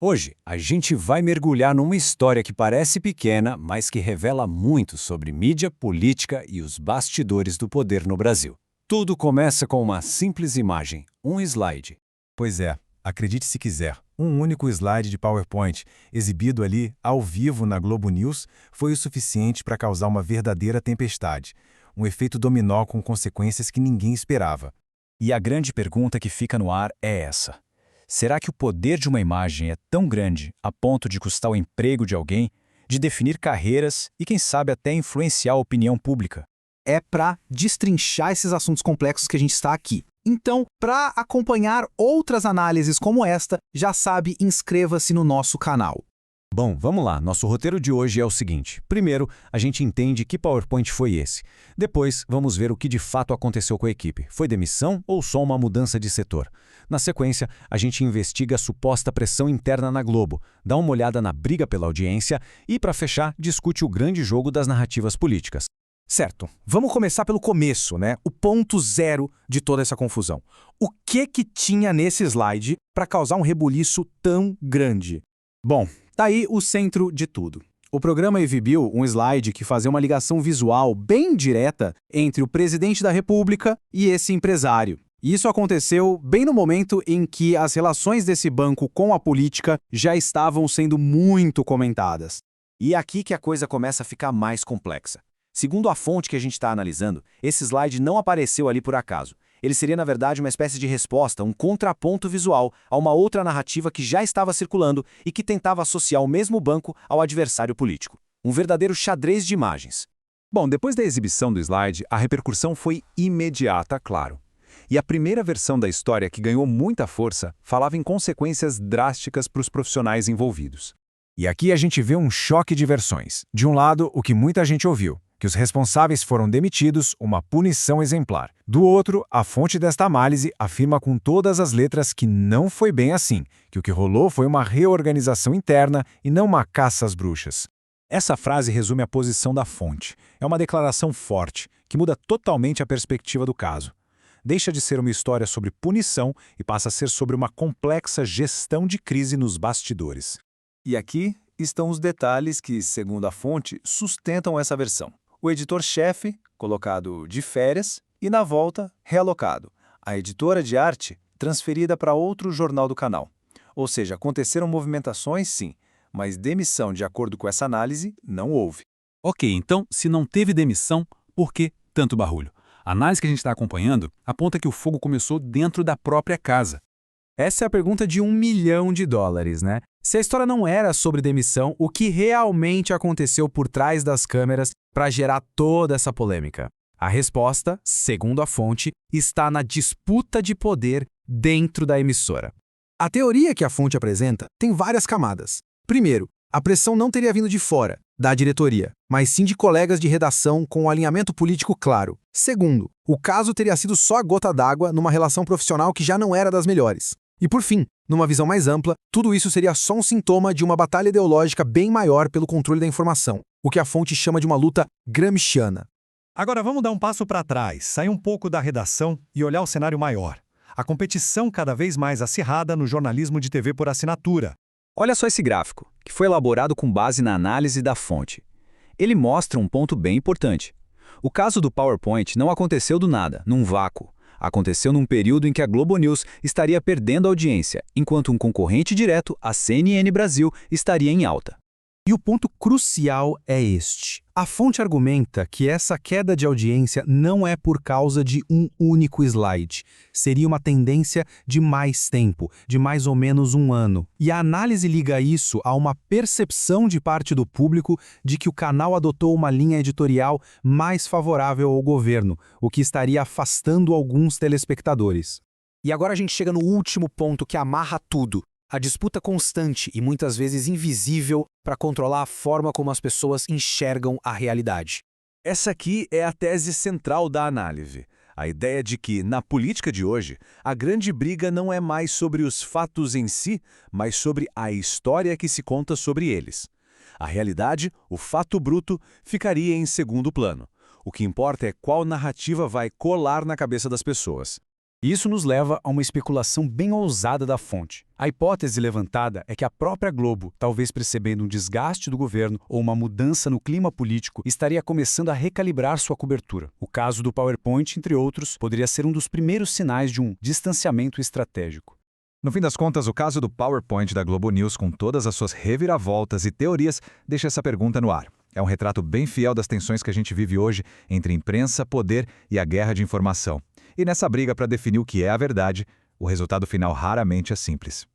Hoje, a gente vai mergulhar numa história que parece pequena, mas que revela muito sobre mídia, política e os bastidores do poder no Brasil. Tudo começa com uma simples imagem, um slide. Pois é, acredite se quiser, um único slide de PowerPoint, exibido ali, ao vivo na Globo News, foi o suficiente para causar uma verdadeira tempestade. Um efeito dominó com consequências que ninguém esperava. E a grande pergunta que fica no ar é essa: será que o poder de uma imagem é tão grande a ponto de custar o emprego de alguém, de definir carreiras e, quem sabe, até influenciar a opinião pública? É para destrinchar esses assuntos complexos que a gente está aqui. Então, para acompanhar outras análises como esta, já sabe, inscreva-se no nosso canal. Bom, vamos lá. Nosso roteiro de hoje é o seguinte. Primeiro, a gente entende que PowerPoint foi esse. Depois, vamos ver o que de fato aconteceu com a equipe. Foi demissão ou só uma mudança de setor? Na sequência, a gente investiga a suposta pressão interna na Globo, dá uma olhada na briga pela audiência e, para fechar, discute o grande jogo das narrativas políticas. Certo, vamos começar pelo começo, né? O ponto zero de toda essa confusão. O que tinha nesse slide para causar um rebuliço tão grande? Bom, tá aí o centro de tudo. O programa exibiu um slide que fazia uma ligação visual bem direta entre o presidente da República e esse empresário. E isso aconteceu bem no momento em que as relações desse banco com a política já estavam sendo muito comentadas. E é aqui que a coisa começa a ficar mais complexa. Segundo a fonte que a gente está analisando, esse slide não apareceu ali por acaso. Ele seria, na verdade, uma espécie de resposta, um contraponto visual a uma outra narrativa que já estava circulando e que tentava associar o mesmo banco ao adversário político. Um verdadeiro xadrez de imagens. Bom, depois da exibição do slide, a repercussão foi imediata, claro. E a primeira versão da história, que ganhou muita força, falava em consequências drásticas para os profissionais envolvidos. E aqui a gente vê um choque de versões. De um lado, o que muita gente ouviu, que os responsáveis foram demitidos, uma punição exemplar. Do outro, a fonte desta análise afirma com todas as letras que não foi bem assim, que o que rolou foi uma reorganização interna e não uma caça às bruxas. Essa frase resume a posição da fonte. É uma declaração forte, que muda totalmente a perspectiva do caso. Deixa de ser uma história sobre punição e passa a ser sobre uma complexa gestão de crise nos bastidores. E aqui estão os detalhes que, segundo a fonte, sustentam essa versão. O editor-chefe, colocado de férias, e na volta, realocado. A editora de arte, transferida para outro jornal do canal. Ou seja, aconteceram movimentações, sim, mas demissão, de acordo com essa análise, não houve. Ok, então, se não teve demissão, por que tanto barulho? A análise que a gente está acompanhando aponta que o fogo começou dentro da própria casa. Essa é a pergunta de $1 milhão, né? Se a história não era sobre demissão, o que realmente aconteceu por trás das câmeras para gerar toda essa polêmica? A resposta, segundo a fonte, está na disputa de poder dentro da emissora. A teoria que a fonte apresenta tem várias camadas. Primeiro, a pressão não teria vindo de fora, da diretoria, mas sim de colegas de redação com um alinhamento político claro. Segundo, o caso teria sido só a gota d'água numa relação profissional que já não era das melhores. E por fim, numa visão mais ampla, tudo isso seria só um sintoma de uma batalha ideológica bem maior pelo controle da informação, o que a fonte chama de uma luta gramsciana. Agora vamos dar um passo para trás, sair um pouco da redação e olhar o cenário maior. A competição cada vez mais acirrada no jornalismo de TV por assinatura. Olha só esse gráfico, que foi elaborado com base na análise da fonte. Ele mostra um ponto bem importante. O caso do PowerPoint não aconteceu do nada, num vácuo. Aconteceu num período em que a Globo News estaria perdendo audiência, enquanto um concorrente direto, a CNN Brasil, estaria em alta. E o ponto crucial é este. A fonte argumenta que essa queda de audiência não é por causa de um único slide. Seria uma tendência de mais tempo, de mais ou menos um ano. E a análise liga isso a uma percepção de parte do público de que o canal adotou uma linha editorial mais favorável ao governo, o que estaria afastando alguns telespectadores. E agora a gente chega no último ponto que amarra tudo. A disputa constante e muitas vezes invisível para controlar a forma como as pessoas enxergam a realidade. Essa aqui é a tese central da análise. A ideia de que, na política de hoje, a grande briga não é mais sobre os fatos em si, mas sobre a história que se conta sobre eles. A realidade, o fato bruto, ficaria em segundo plano. O que importa é qual narrativa vai colar na cabeça das pessoas. Isso nos leva a uma especulação bem ousada da fonte. A hipótese levantada é que a própria Globo, talvez percebendo um desgaste do governo ou uma mudança no clima político, estaria começando a recalibrar sua cobertura. O caso do PowerPoint, entre outros, poderia ser um dos primeiros sinais de um distanciamento estratégico. No fim das contas, o caso do PowerPoint da Globo News, com todas as suas reviravoltas e teorias, deixa essa pergunta no ar. É um retrato bem fiel das tensões que a gente vive hoje entre imprensa, poder e a guerra de informação. E nessa briga para definir o que é a verdade, o resultado final raramente é simples.